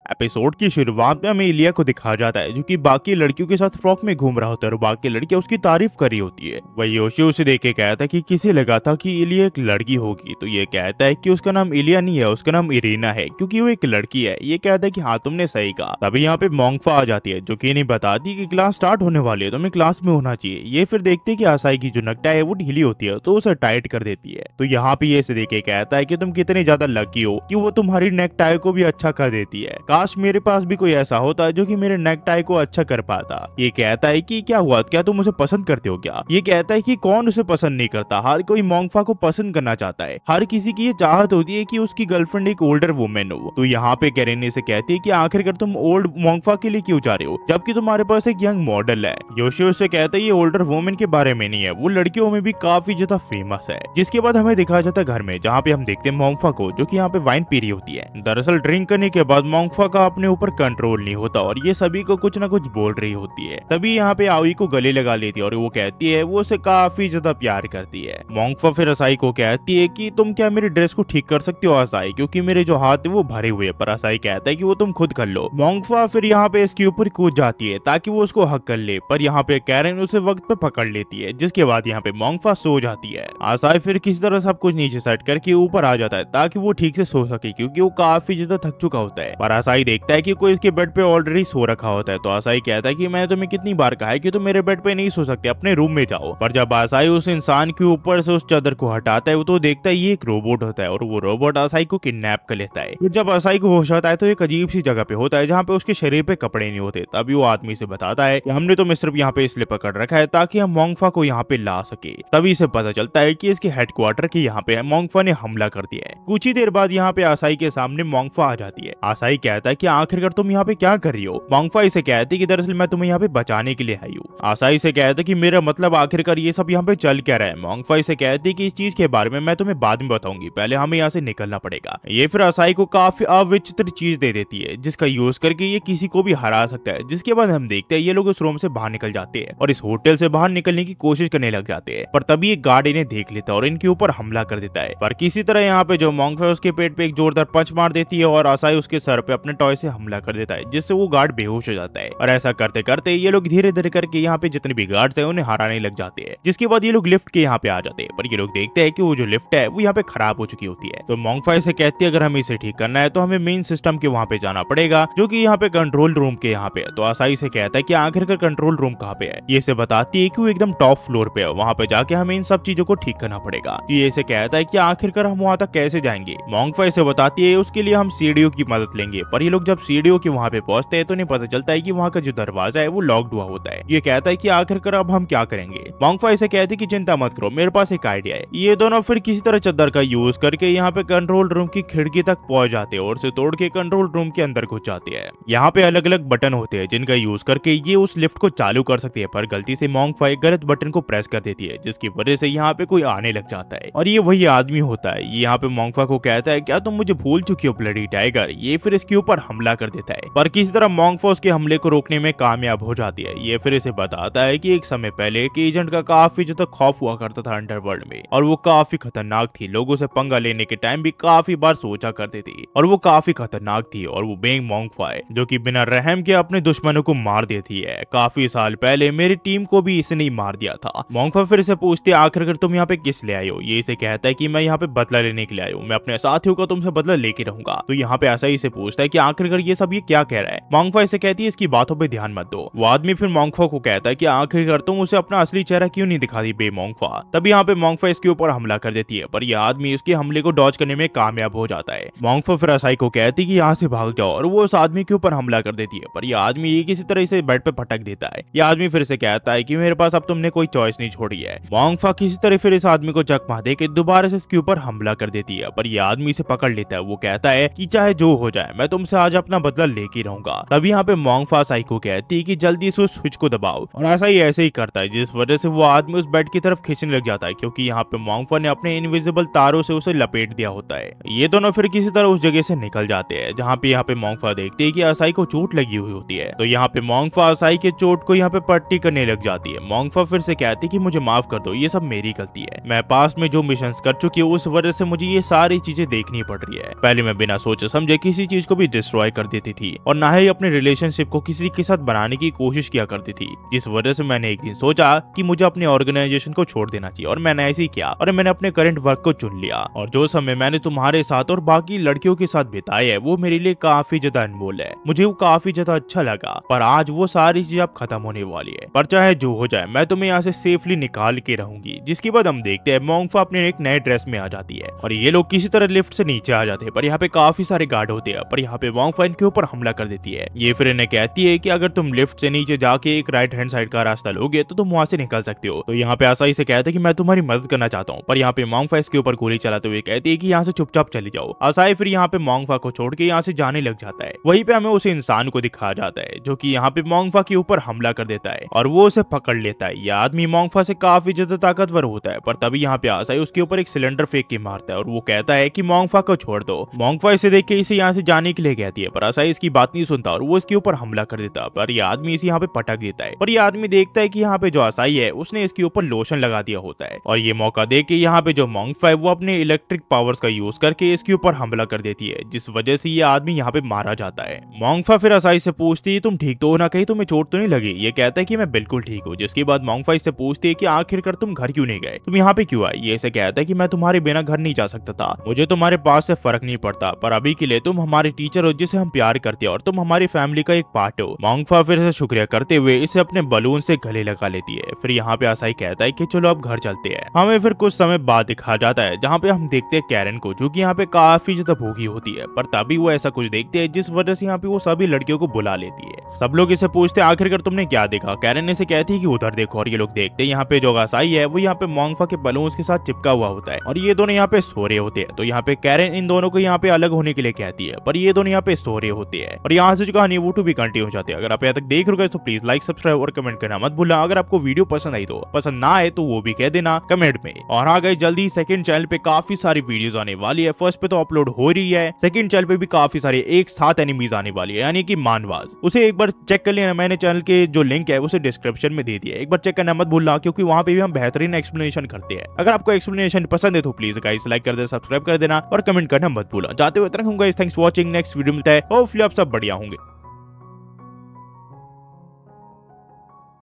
Episode की शुरुआत में हमें इलिया को दिखाया जाता है जो कि बाकी लड़कियों के साथ फ्रॉक में घूम रहा होता है और बाकी लड़कियां उसकी तारीफ कर रही होती है। वही योशी उसे देख के कहता है कि किसे लगा था कि इलिया एक लड़की होगी, तो ये कहता है कि उसका नाम इलिया नहीं है, उसका नाम इरीना है क्योंकि वो एक लड़की है। ये कहता है कि हाँ तुमने सही कहा। तभी यहाँ पे मोंगफा आ जाती है जो कि इन्हें बताती है कि क्लास स्टार्ट होने वाली है, तुम्हें क्लास में होना चाहिए। ये फिर देखते हैं कि आसाई की जो नेकटाई है वो ढीली होती है तो उसे टाइट कर देती है। तो यहाँ पे ये देख के कहता है कि तुम कितने ज्यादा लकी हो कि वो तुम्हारी नेकटाई को भी अच्छा कर देती है। काश मेरे पास भी कोई ऐसा होता जो कि मेरे नेकटाई को अच्छा कर पाता। ये कहता है कि क्या हुआ, क्या तुम उसे पसंद करते हो क्या? ये कहता है कि कौन उसे पसंद नहीं करता, हर कोई मोंगफा को पसंद करना चाहता है। हर किसी की ये चाहत होती है कि उसकी गर्लफ्रेंड एक ओल्डर वुमेन हो। तो यहाँ पे कैरेने से कहती है कि आखिरकार तुम ओल्ड मोंगफा के लिए क्यों जा रहे हो जबकि तुम्हारे पास एक यंग मॉडल है। योशी से कहता है ये ओल्डर वुमेन के बारे में नहीं है, वो लड़कियों में भी काफी ज्यादा फेमस है। जिसके बाद हमें दिखाया जाता है घर में, जहाँ पे हम देखते हैं मोंगफा को जो कि यहाँ पे वाइन पी रही होती है। दरअसल ड्रिंक करने के बाद मोंगफा का अपने ऊपर कंट्रोल नहीं होता और ये सभी को कुछ ना कुछ बोल रही होती है। तभी यहाँ पे आवी को गले लगा लेती है और वो कहती है वो उसे काफी ज्यादा प्यार करती है। मोंगफा फिर असाई को कहती है कि तुम क्या मेरी ड्रेस को ठीक कर सकते हो असाई, क्योंकि मेरे जो हाथ है वो भरे हुए। पर असाई कहता है कि वो तुम खुद कर लो। मोंगफा फिर यहाँ पे इसके ऊपर कूद जाती है ताकि वो उसको हक कर ले, पर यहाँ पे कैरेन उसे वक्त पे पकड़ लेती है। जिसके बाद यहाँ पे मोंगफा सो जाती है। असाई फिर किसी तरह सब कुछ नीचे सेट करके ऊपर आ जाता है ताकि वो ठीक से सो सके क्योंकि वो काफी ज्यादा थक चुका होता है। पर असाई देखता है कि कोई इसके बेड पे ऑलरेडी सो रखा होता है। तो असाई कहता है कि मैंने तुम्हें कितनी बार कहा है कि तुम मेरे बेड पे नहीं सो सकते, अपने रूम में जाओ। पर जब असाई उस इंसान के ऊपर से उस चादर को हटाता है तो देखता है ये एक रोबोट होता है और वो रोबोट असाई को किडनैप कर लेता है। फिर जब असाई को होश आता है तो एक अजीब सी जगह पे होता है जहाँ पे उसके शरीर पे कपड़े नहीं होते। तभी वो आदमी से बताता है कि हमने तुम्हें सिर्फ यहाँ पे इसलिए पकड़ रखा है ताकि हम मोंगफा को यहाँ पे ला सके। तभी इसे पता चलता है कि इसके हेडक्वार्टर के यहाँ पे मोंगफा ने हमला कर दिया है। कुछ ही देर बाद यहाँ पे आसाई के सामने मोंगफा आ जाती है। आसाई कहता है कि आखिरकार तुम यहाँ पे क्या कर रही हो? मोंगफा इसे कहती है कि दरअसल मैं तुम्हें यहाँ पे बचाने के लिए आई हूँ। आसाई से कहता है कि मेरा मतलब आखिरकार ये सब यहाँ पे चल क्या रहा है? मोंगफा इसे कहती है कि इस चीज के बारे में मैं तुम्हें बाद में बताऊंगी, पहले हमें यहाँ से निकलना पड़ेगा। ये फिर आसाई को काफी अविचित्र चीज दे देती है जिसका यूज करके ये किसी को भी हरा सकता है। जिसके बाद हम देखते हैं ये लोग उस रूम से बाहर निकल जाते हैं और इस होटल से बाहर निकलने की कोशिश करने लग जाते हैं। पर तभी एक गार्ड इन्हें देख लेता है और इनके ऊपर हमला कर देता है। पर किसी तरह यहाँ पे जो मोंगफा है उसके पेट पे एक जोरदार पंच मार देती है और आसाई उसके सर पे अपने टॉय से हमला कर देता है जिससे वो गार्ड बेहोश हो जाता है। और ऐसा करते करते ये लोग धीरे धीरे करके यहाँ पे जितने भी गार्ड्स हैं उन्हें हराने लग जाते हैं। जिसके बाद ये लोग लिफ्ट के यहाँ पे आ जाते हैं। पर ये लोग देखते हैं कि वो जो लिफ्ट है वो यहाँ पे खराब हो चुकी होती है। तो मोंगफा से कहती है अगर हमें इसे ठीक करना है तो हमें मेन सिस्टम के वहाँ पे जाना पड़ेगा जो कि यहाँ पे कंट्रोल रूम के यहाँ पे है। तो आसाई से कहता है कि आखिरकार कंट्रोल रूम कहाँ पे है? ये इसे बताती है कि वो एकदम टॉप फ्लोर पे है, वहाँ पे जाके हमें इन सब चीजों को ठीक करना पड़ेगा। ये इसे कहता है कि आखिरकार हम वहाँ तक कैसे जाएंगे? मोंगफा इसे बताती है उसके लिए हम सीढ़ियों की मदद लेंगे। पर ये लोग जब सीढ़ियों के वहाँ पे पहुंचते हैं तो उन्हें पता चलता है कि वहाँ का जो दरवाजा है वो लॉक्ड हुआ होता है। ये कहता है कि आखिरकार अब हम क्या करेंगे? मोंगफा इसे कहती है कि चिंता मत करो, मेरे पास एक आइडिया है। ये दोनों फिर किसी तरह चादर का यूज करके यहाँ पे कंट्रोल रूम की खिड़की तक पहुंच जाते हैं और उसे तोड़ के कंट्रोल रूम के अंदर घुस जाते हैं। यहाँ पे अलग अलग बटन होते हैं जिनका यूज करके ये उस लिफ्ट को चालू कर सकती है। पर गलती से मोंगफा एक गलत बटन को प्रेस कर देती है जिसकी वजह से यहाँ पे कोई आने लग जाता है और ये वही आदमी होता है। ये यहाँ पे मोंगफा को कहता है क्या तुम मुझे भूल चुकी हो ब्लडी टाइगर? ये फिर इसके ऊपर हमला कर देता है पर किसी तरह मोंगफा उसके हमले को रोकने में कामयाब हो जाती है। ये फिर इसे बताता है कि एक समय पहले एक एजेंट का काफी ज्यादा खौफ हुआ करता था अंडरवर्ल्ड में और वो काफी खतरनाक थी। लोगों से पंगा लेने के टाइम भी काफी बार सोचा करती थी और वो काफी खतरनाक थी और वो बेंग मोंगफा है जो कि बिना रहम के अपने दुश्मनों को मार देती है। काफी साल पहले मेरी टीम को भी इसने ही मार दिया था। मोंगफा फिर से पूछती है आखिरकार तुम यहाँ पे किस ले आए हो? ये इसे कहता है कि मैं यहाँ पे बदला लेने के लिए आया हूँ, मैं अपने साथियों का तुमसे बदला लेके रहूंगा। तो यहाँ पे ऐसा ही से पूछता है कि आखिरकार ये सब ये क्या कह रहा है? मोंगफा इसे कहती है इसकी बातों पे ध्यान मत दो। वो आदमी फिर मोंगफा को कहता है कि आखिरकार तुम उसे अपना असली चेहरा क्यों नहीं दिखाती बे मोंगफा? तभी यहाँ पे मोंगफा इसके ऊपर हमला कर देती है पर यह आदमी उसके हमले को डॉज करने में कामयाब हो जाता है। मोंगफा फिर असाई को कहती है कि यहाँ से भाग जाओ और वो उस आदमी के ऊपर हमला कर देती है पर यह आदमी ये किसी तरह से बेड पे पटक देता है। यह आदमी फिर से कहता है कि मेरे पास अब तुमने कोई चॉइस नहीं छोड़ी है। मोंगफा किसी तरह फिर इस आदमी को चकमा दे के दोबारा से इसके ऊपर हमला कर देती है पर यह आदमी इसे पकड़ लेता है। वो कहता है कि चाहे जो हो जाए मैं तुमसे आज अपना बदला लेके रहूंगा। तभी यहाँ पे मोंगफा असाई को कहती है कि जल्दी से उस स्विच को दबाओ और असाई ऐसे ही करता है जिस वजह से वो आदमी उस बेड की तरफ खींचने लग जाता है क्योंकि यहाँ पे मोंगफा ने अपने इनविजिबल तारों से उसे लपेट दिया होता है। ये दोनों फिर किसी तरह उस जगह से निकल जाते हैं जहाँ पे मोंगफा देखती है कि असाई को चोट लगी हुई होती है। तो यहाँ पे मोंगफा असाई के चोट को यहाँ पे पट्टी करने लग जाती है। मोंगफा फिर से कहती है कि मुझे माफ कर दो, ये सब मेरी गलती है। मैं पास्ट में जो मिशन कर चुकी हूँ उस वजह से मुझे ये सारी चीजें देखनी पड़ रही है। पहले मैं बिना सोचे समझे किसी चीज को भी डिस्ट्रॉय कर देती थी और ना ही अपने रिलेशनशिप को किसी के साथ बनाने की कोशिश किया करती थी, जिस वजह से मैंने एक दिन सोचा कि मुझे अपने ऑर्गेनाइजेशन को छोड़ देना चाहिए और मैंने ऐसे ही किया और मैंने अपने करंट वर्क को चुन लिया। और जो समय मैंने तुम्हारे साथ और बाकी लड़कियों के साथ बिताया है वो मेरे लिए काफी ज्यादा अनमोल है, मुझे वो काफी ज्यादा अच्छा लगा, पर आज वो सारी चीजें अब खत्म होने वाली है। पर चाहे जो हो जाए मैं तुम्हें यहाँ से सेफली निकाल के रहूंगी। जिसके बाद हम देखते हैं मोंगफा अपने एक नए ड्रेस में आ जाती है और ये लोग किसी तरह लिफ्ट से नीचे आ जाते हैं, पर यहाँ पे काफी सारे गार्ड होते हैं, पर यहाँ पे मोंगफा इनके ऊपर हमला कर देती है। ये फिर इन्हें कहती है कि अगर तुम लिफ्ट से नीचे जाके एक राइट हैंड साइड का रास्ता लोगे तो तुम वहां से निकल सकते हो। तो यहाँ पे आसाई से कहते हैं कि मैं तुम्हारी मदद करना चाहता हूँ, पर यहाँ पे मोंगफा इसके ऊपर गोली चलाते हुए कहती है कि यहाँ से चुपचाप चली जाओ। आसाई फिर यहाँ पे मोंगफा को छोड़ के यहाँ से जाने लग जाता है। वहीं पे हमें उस इंसान को दिखाया जाता है जो कि यहाँ पे मोंगफा के ऊपर हमला कर देता है और वो उसे पकड़ लेता है। यह आदमी मोंगफा से काफी ज्यादा ताकतवर होता है, पर तभी यहाँ पे आसाई उसके ऊपर एक सिलेंडर फेंक के मारता है और वो कहता है कि मोंगफा को छोड़ दो। मोंगफा इसे देख के इसे यहाँ से जाने के लिए कहती है, पर आसाई इसकी बात नहीं सुनता और वो इसके ऊपर हमला कर देता है, पर यह आदमी इसे यहाँ पे पटक देता है। पर यह आदमी देखता है कि यहाँ पे जो आसाई है उसने इसके ऊपर लोशन लगा दिया होता है और ये मौका देख के यहाँ पे जो मोंगफा है वो अपने इलेक्ट्रिक पावर्स का यूज करके इसके ऊपर हमला कर देती है, जिस वजह से ये आदमी यहाँ पे मारा जाता है। मोंगफा फिर आसाई से पूछती है तुम ठीक तो हो ना, कहीं तुम्हें चोट तो नहीं लगी? ये कहता है कि मैं बिल्कुल ठीक हूँ। जिसके बाद मोंगफा इससे पूछती है कि आखिरकार तुम घर क्यों नहीं गए, तुम यहाँ पे क्यों आए? ये इसे कहता है कि मैं तुम्हारे बिना घर नहीं जा सकता था, मुझे तुम्हारे पास से फर्क नहीं पड़ता, पर अभी के लिए तुम हमारे टीचर हो जिसे हम प्यार करते हैं और तुम हमारी फैमिली का एक पार्ट हो। मोंगफा फिर से शुक्रिया करते हुए इसे अपने बलून से गले लगा लेती है। फिर यहाँ पे आसाई कहता है कि चलो अब घर चलते हैं। हमें फिर कुछ समय बाद दिखाया जाता है जहाँ पे हम देखते हैं कैरन को, जो कि यहाँ पे काफी ज्यादा भूखी होती है, पर तभी वो ऐसा कुछ देखते हैं जिस वजह से यहाँ पे वो सभी लड़कियों को बुला लेती है। सब लोग इसे पूछते हैं आखिरकार तुमने क्या देखा? कैरन इसे कहती है कि उधर देखो, और ये लोग देखते हैं यहाँ पे जो आसाई है वो यहाँ पे मोंगफा के बलून के साथ चिपका हुआ होता है और ये दोनों यहाँ पे सो रहे होते हैं। तो यहाँ पे कैरन इन दोनों को यहाँ पे अलग होने के लिए कहती है, पर ये दोनों यहाँ पे सो रहे होते हैं और यहाँ से जो कहानी वो टू भी कंटिन्यू हो जाती है। अगर आप यहाँ तक देख रहे हो तो प्लीज लाइक, सब्सक्राइब और कमेंट करना मत भूलना। अगर आपको वीडियो पसंद आई तो, पसंद ना आए तो वो भी कह देना कमेंट में। और आ गए जल्दी सेकंड चैनल पे काफी सारी वीडियोस आने वाली है। फर्स्ट पे तो अपलोड हो रही है, सेकंड चैनल पे भी काफी सारी एक साथ एनिमीज आने वाली है, यानी कि मानवास। उसे एक बार चेक कर लेना, मैंने चैनल के जो लिंक है उसे डिस्क्रिप्शन में दे दिया, एक बार चेक करना मत भूलना, क्योंकि वहाँ पे भी हम बेहतरीन एक्सप्लेनेशन करते हैं। अगर आपको एक्सप्लेनेशन पसंद है तो प्लीज गाइस लाइक कर देना, सब्सक्राइब कर देना और कमेंट करना मत भूलना। जाते हुए इतना कहूंगा, thanks for watching. Next video मिलता है, होपफुली आप सब बढ़िया होंगे।